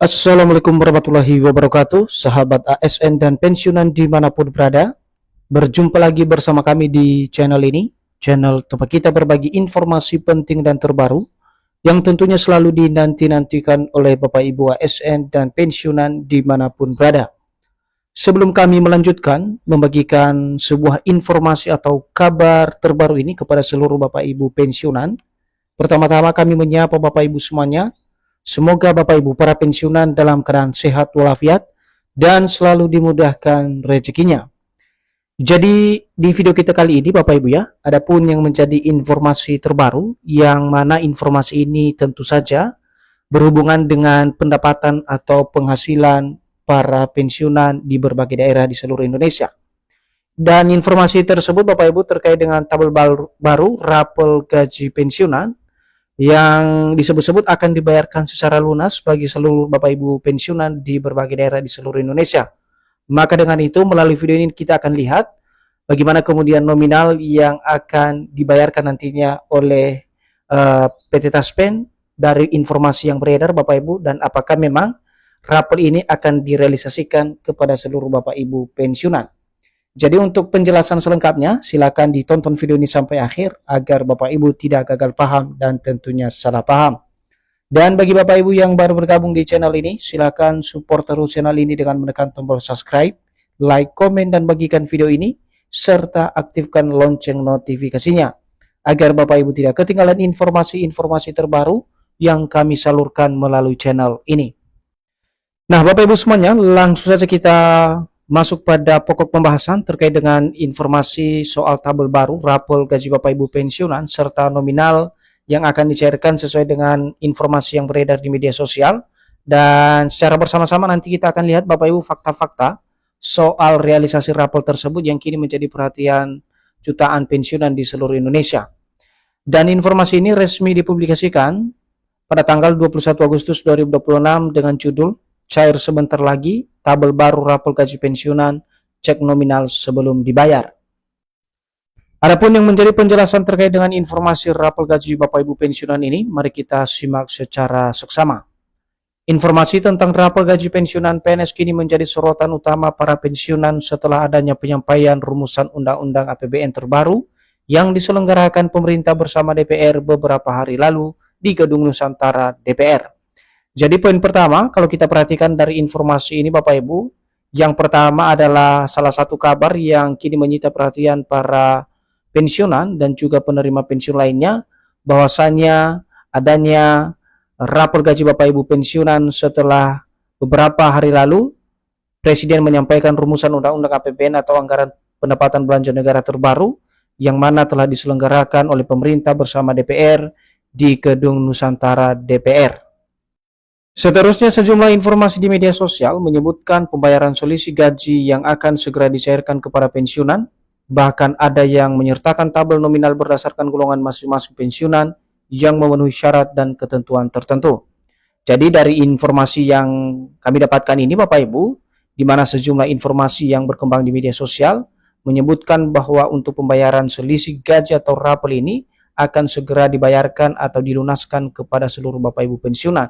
Assalamualaikum warahmatullahi wabarakatuh, sahabat ASN dan pensiunan dimanapun berada. Berjumpa lagi bersama kami di channel ini, channel tempat kita berbagi informasi penting dan terbaru yang tentunya selalu dinanti-nantikan oleh Bapak Ibu ASN dan pensiunan dimanapun berada. Sebelum kami melanjutkan membagikan sebuah informasi atau kabar terbaru ini kepada seluruh Bapak Ibu pensiunan, pertama-tama kami menyapa Bapak Ibu semuanya. Semoga Bapak Ibu para pensiunan dalam keadaan sehat walafiat dan selalu dimudahkan rezekinya. Jadi di video kita kali ini Bapak Ibu ya, adapun yang menjadi informasi terbaru yang mana informasi ini tentu saja berhubungan dengan pendapatan atau penghasilan para pensiunan di berbagai daerah di seluruh Indonesia. Dan informasi tersebut Bapak Ibu terkait dengan tabel baru rapel gaji pensiunan yang disebut-sebut akan dibayarkan secara lunas bagi seluruh Bapak Ibu pensiunan di berbagai daerah di seluruh Indonesia. Maka dengan itu melalui video ini kita akan lihat bagaimana kemudian nominal yang akan dibayarkan nantinya oleh PT Taspen dari informasi yang beredar Bapak Ibu, dan apakah memang rapel ini akan direalisasikan kepada seluruh Bapak Ibu pensiunan. Jadi untuk penjelasan selengkapnya, silakan ditonton video ini sampai akhir agar Bapak Ibu tidak gagal paham dan tentunya salah paham. Dan bagi Bapak Ibu yang baru bergabung di channel ini, silakan support terus channel ini dengan menekan tombol subscribe, like, komen, dan bagikan video ini, serta aktifkan lonceng notifikasinya, agar Bapak Ibu tidak ketinggalan informasi-informasi terbaru yang kami salurkan melalui channel ini. Nah Bapak Ibu semuanya, langsung saja kita masuk pada pokok pembahasan terkait dengan informasi soal tabel baru rapel gaji Bapak Ibu pensiunan serta nominal yang akan dicairkan sesuai dengan informasi yang beredar di media sosial. Dan secara bersama-sama nanti kita akan lihat Bapak Ibu fakta-fakta soal realisasi rapel tersebut yang kini menjadi perhatian jutaan pensiunan di seluruh Indonesia. Dan informasi ini resmi dipublikasikan pada tanggal 21 Agustus 2026 dengan judul "Cair sebentar lagi, tabel baru rapel gaji pensiunan, cek nominal sebelum dibayar." Adapun yang menjadi penjelasan terkait dengan informasi rapel gaji Bapak Ibu pensiunan ini, mari kita simak secara seksama. Informasi tentang rapel gaji pensiunan PNS kini menjadi sorotan utama para pensiunan setelah adanya penyampaian rumusan Undang-Undang APBN terbaru yang diselenggarakan pemerintah bersama DPR beberapa hari lalu di Gedung Nusantara DPR. Jadi poin pertama, kalau kita perhatikan dari informasi ini Bapak Ibu, yang pertama adalah salah satu kabar yang kini menyita perhatian para pensiunan dan juga penerima pensiun lainnya, bahwasannya adanya rapel gaji Bapak Ibu pensiunan setelah beberapa hari lalu Presiden menyampaikan rumusan Undang-Undang APBN atau Anggaran Pendapatan Belanja Negara terbaru yang mana telah diselenggarakan oleh pemerintah bersama DPR di Gedung Nusantara DPR. Seterusnya, sejumlah informasi di media sosial menyebutkan pembayaran selisih gaji yang akan segera dicairkan kepada pensiunan, bahkan ada yang menyertakan tabel nominal berdasarkan golongan masing-masing pensiunan yang memenuhi syarat dan ketentuan tertentu. Jadi dari informasi yang kami dapatkan ini Bapak Ibu, di mana sejumlah informasi yang berkembang di media sosial menyebutkan bahwa untuk pembayaran selisih gaji atau rapel ini akan segera dibayarkan atau dilunaskan kepada seluruh Bapak Ibu pensiunan.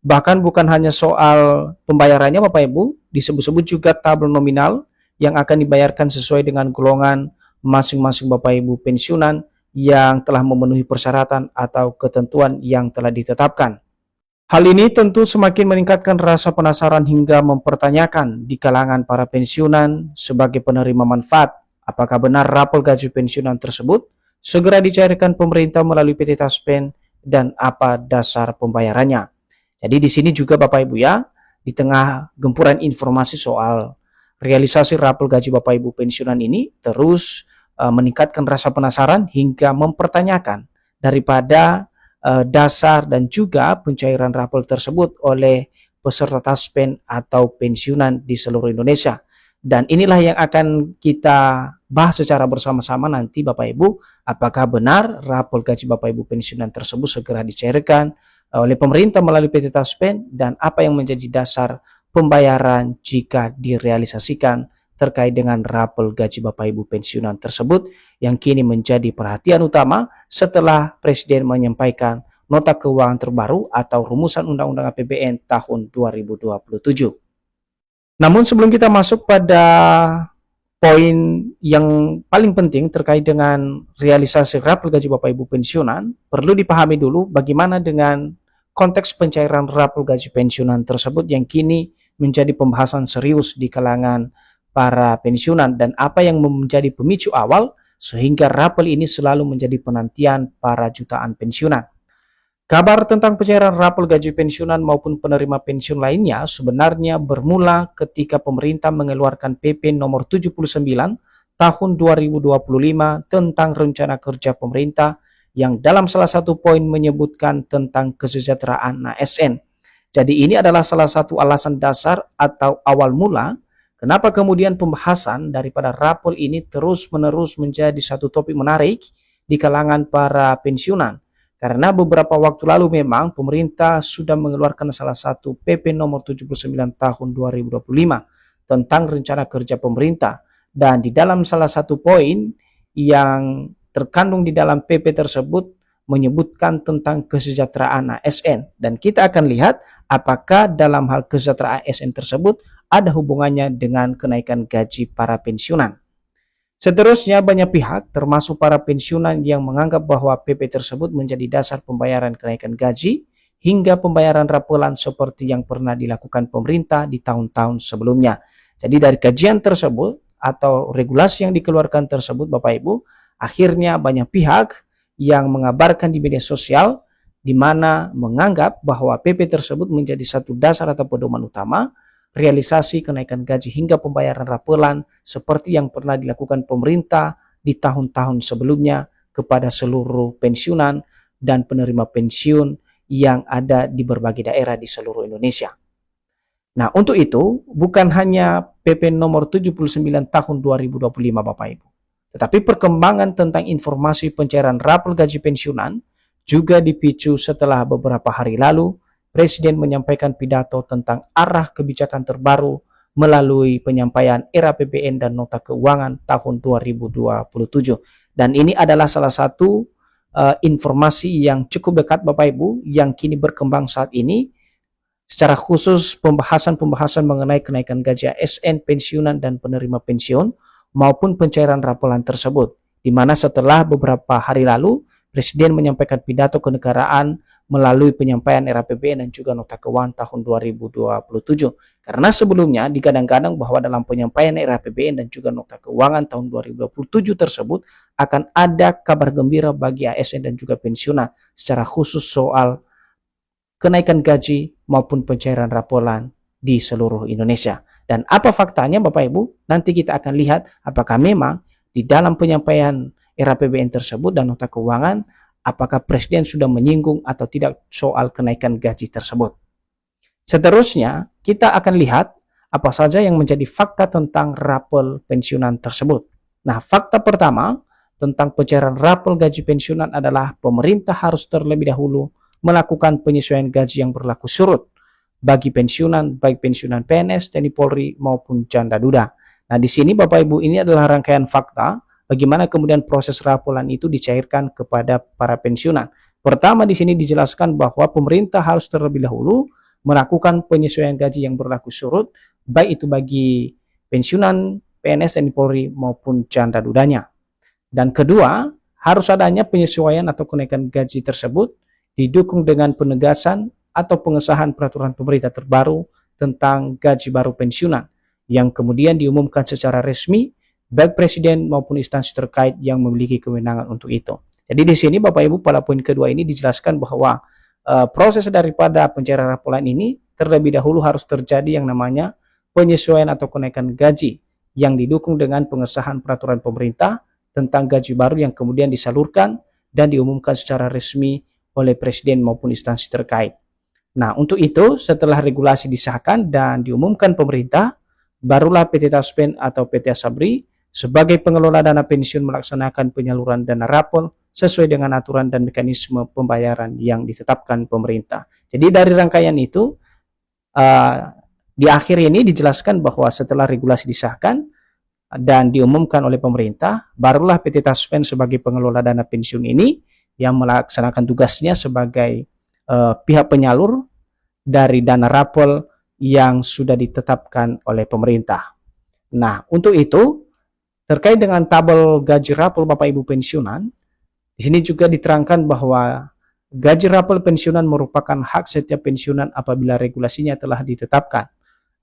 Bahkan bukan hanya soal pembayarannya Bapak Ibu, disebut-sebut juga tabel nominal yang akan dibayarkan sesuai dengan golongan masing-masing Bapak Ibu pensiunan yang telah memenuhi persyaratan atau ketentuan yang telah ditetapkan. Hal ini tentu semakin meningkatkan rasa penasaran hingga mempertanyakan di kalangan para pensiunan sebagai penerima manfaat, apakah benar rapel gaji pensiunan tersebut segera dicairkan pemerintah melalui PT Taspen dan apa dasar pembayarannya. Jadi di sini juga Bapak Ibu ya, di tengah gempuran informasi soal realisasi rapel gaji Bapak Ibu pensiunan ini terus meningkatkan rasa penasaran hingga mempertanyakan daripada dasar dan juga pencairan rapel tersebut oleh peserta Taspen atau pensiunan di seluruh Indonesia. Dan inilah yang akan kita bahas secara bersama-sama nanti Bapak Ibu, apakah benar rapel gaji Bapak Ibu pensiunan tersebut segera dicairkan oleh pemerintah melalui PT Taspen dan apa yang menjadi dasar pembayaran jika direalisasikan terkait dengan rapel gaji Bapak Ibu pensiunan tersebut yang kini menjadi perhatian utama setelah Presiden menyampaikan nota keuangan terbaru atau rumusan Undang-Undang APBN tahun 2027. Namun sebelum kita masuk pada poin yang paling penting terkait dengan realisasi rapel gaji Bapak Ibu pensiunan, perlu dipahami dulu bagaimana dengan konteks pencairan rapel gaji pensiunan tersebut yang kini menjadi pembahasan serius di kalangan para pensiunan dan apa yang menjadi pemicu awal sehingga rapel ini selalu menjadi penantian para jutaan pensiunan. Kabar tentang pencairan rapel gaji pensiunan maupun penerima pensiun lainnya sebenarnya bermula ketika pemerintah mengeluarkan PP nomor 79 tahun 2025 tentang rencana kerja pemerintah yang dalam salah satu poin menyebutkan tentang kesejahteraan ASN. Jadi ini adalah salah satu alasan dasar atau awal mula kenapa kemudian pembahasan daripada rapel ini terus-menerus menjadi satu topik menarik di kalangan para pensiunan. Karena beberapa waktu lalu memang pemerintah sudah mengeluarkan salah satu PP nomor 79 tahun 2025 tentang rencana kerja pemerintah. Dan di dalam salah satu poin yang terkandung di dalam PP tersebut menyebutkan tentang kesejahteraan ASN. Dan kita akan lihat apakah dalam hal kesejahteraan ASN tersebut ada hubungannya dengan kenaikan gaji para pensiunan. Seterusnya banyak pihak termasuk para pensiunan yang menganggap bahwa PP tersebut menjadi dasar pembayaran kenaikan gaji hingga pembayaran rapelan seperti yang pernah dilakukan pemerintah di tahun-tahun sebelumnya. Jadi dari kajian tersebut atau regulasi yang dikeluarkan tersebut Bapak Ibu, akhirnya banyak pihak yang mengabarkan di media sosial di mana menganggap bahwa PP tersebut menjadi satu dasar atau pedoman utama realisasi kenaikan gaji hingga pembayaran rapelan seperti yang pernah dilakukan pemerintah di tahun-tahun sebelumnya kepada seluruh pensiunan dan penerima pensiun yang ada di berbagai daerah di seluruh Indonesia. Nah, untuk itu bukan hanya PP nomor 79 tahun 2025 Bapak Ibu, tetapi perkembangan tentang informasi pencairan rapel gaji pensiunan juga dipicu setelah beberapa hari lalu Presiden menyampaikan pidato tentang arah kebijakan terbaru melalui penyampaian RAPBN dan Nota Keuangan tahun 2027. Dan ini adalah salah satu informasi yang cukup dekat Bapak Ibu yang kini berkembang saat ini. Secara khusus pembahasan mengenai kenaikan gaji ASN, pensiunan dan penerima pensiun maupun pencairan rapelan tersebut. Di mana setelah beberapa hari lalu Presiden menyampaikan pidato kenegaraan melalui penyampaian RAPBN dan juga Nota Keuangan tahun 2027. Karena sebelumnya digadang-gadang bahwa dalam penyampaian RAPBN dan juga Nota Keuangan tahun 2027 tersebut akan ada kabar gembira bagi ASN dan juga pensiunan secara khusus soal kenaikan gaji maupun pencairan rapelan di seluruh Indonesia. Dan apa faktanya Bapak Ibu? Nanti kita akan lihat apakah memang di dalam penyampaian RAPBN tersebut dan Nota Keuangan apakah Presiden sudah menyinggung atau tidak soal kenaikan gaji tersebut. Seterusnya, kita akan lihat apa saja yang menjadi fakta tentang rapel pensiunan tersebut. Nah, fakta pertama tentang pencairan rapel gaji pensiunan adalah pemerintah harus terlebih dahulu melakukan penyesuaian gaji yang berlaku surut bagi pensiunan, baik pensiunan PNS, TNI Polri maupun janda duda. Nah, di sini Bapak Ibu ini adalah rangkaian fakta bagaimana kemudian proses rapelan itu dicairkan kepada para pensiunan. Pertama di sini dijelaskan bahwa pemerintah harus terlebih dahulu melakukan penyesuaian gaji yang berlaku surut, baik itu bagi pensiunan, PNS, TNI Polri maupun janda dudanya. Dan kedua, harus adanya penyesuaian atau kenaikan gaji tersebut didukung dengan penegasan atau pengesahan peraturan pemerintah terbaru tentang gaji baru pensiunan yang kemudian diumumkan secara resmi baik Presiden maupun instansi terkait yang memiliki kewenangan untuk itu. Jadi di sini Bapak Ibu pada poin kedua ini dijelaskan bahwa proses daripada pencairan rapelan ini terlebih dahulu harus terjadi yang namanya penyesuaian atau kenaikan gaji yang didukung dengan pengesahan peraturan pemerintah tentang gaji baru yang kemudian disalurkan dan diumumkan secara resmi oleh Presiden maupun instansi terkait. Nah, untuk itu setelah regulasi disahkan dan diumumkan pemerintah, barulah PT Taspen atau PT Asabri sebagai pengelola dana pensiun melaksanakan penyaluran dana rapel sesuai dengan aturan dan mekanisme pembayaran yang ditetapkan pemerintah. Jadi dari rangkaian itu, di akhir ini dijelaskan bahwa setelah regulasi disahkan dan diumumkan oleh pemerintah, barulah PT Taspen sebagai pengelola dana pensiun ini yang melaksanakan tugasnya sebagai pihak penyalur dari dana rapel yang sudah ditetapkan oleh pemerintah. Nah, untuk itu terkait dengan tabel gaji rapel Bapak Ibu pensiunan, di sini juga diterangkan bahwa gaji rapel pensiunan merupakan hak setiap pensiunan apabila regulasinya telah ditetapkan.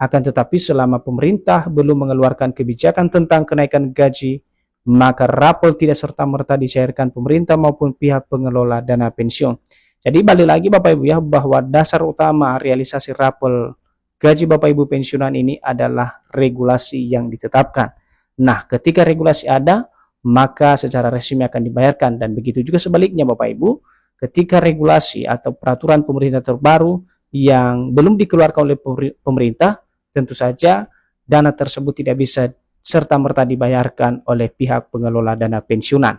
Akan tetapi selama pemerintah belum mengeluarkan kebijakan tentang kenaikan gaji, maka rapel tidak serta-merta dicairkan pemerintah maupun pihak pengelola dana pensiun. Jadi balik lagi Bapak Ibu ya, bahwa dasar utama realisasi rapel gaji Bapak Ibu pensiunan ini adalah regulasi yang ditetapkan. Nah, ketika regulasi ada, maka secara resmi akan dibayarkan, dan begitu juga sebaliknya Bapak Ibu, ketika regulasi atau peraturan pemerintah terbaru yang belum dikeluarkan oleh pemerintah, tentu saja dana tersebut tidak bisa serta-merta dibayarkan oleh pihak pengelola dana pensiunan.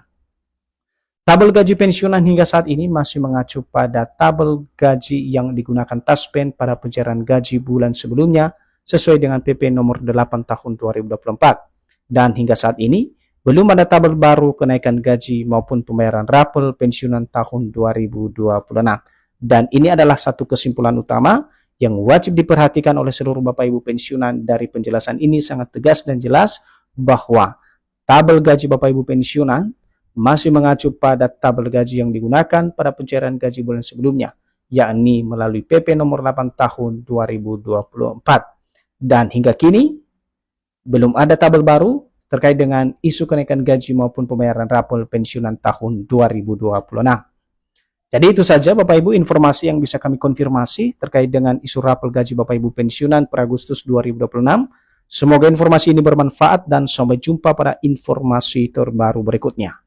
Tabel gaji pensiunan hingga saat ini masih mengacu pada tabel gaji yang digunakan Taspen pada pencairan gaji bulan sebelumnya sesuai dengan PP nomor 8 tahun 2024. Dan hingga saat ini belum ada tabel baru kenaikan gaji maupun pembayaran rapel pensiunan tahun 2026. Dan ini adalah satu kesimpulan utama yang wajib diperhatikan oleh seluruh Bapak Ibu pensiunan. Dari penjelasan ini sangat tegas dan jelas bahwa tabel gaji Bapak Ibu pensiunan masih mengacu pada tabel gaji yang digunakan pada pencairan gaji bulan sebelumnya, yakni melalui PP nomor 8 tahun 2024. Dan hingga kini belum ada tabel baru terkait dengan isu kenaikan gaji maupun pembayaran rapel pensiunan tahun 2026. Jadi itu saja Bapak Ibu informasi yang bisa kami konfirmasi terkait dengan isu rapel gaji Bapak Ibu pensiunan per Agustus 2026. Semoga informasi ini bermanfaat dan sampai jumpa pada informasi terbaru berikutnya.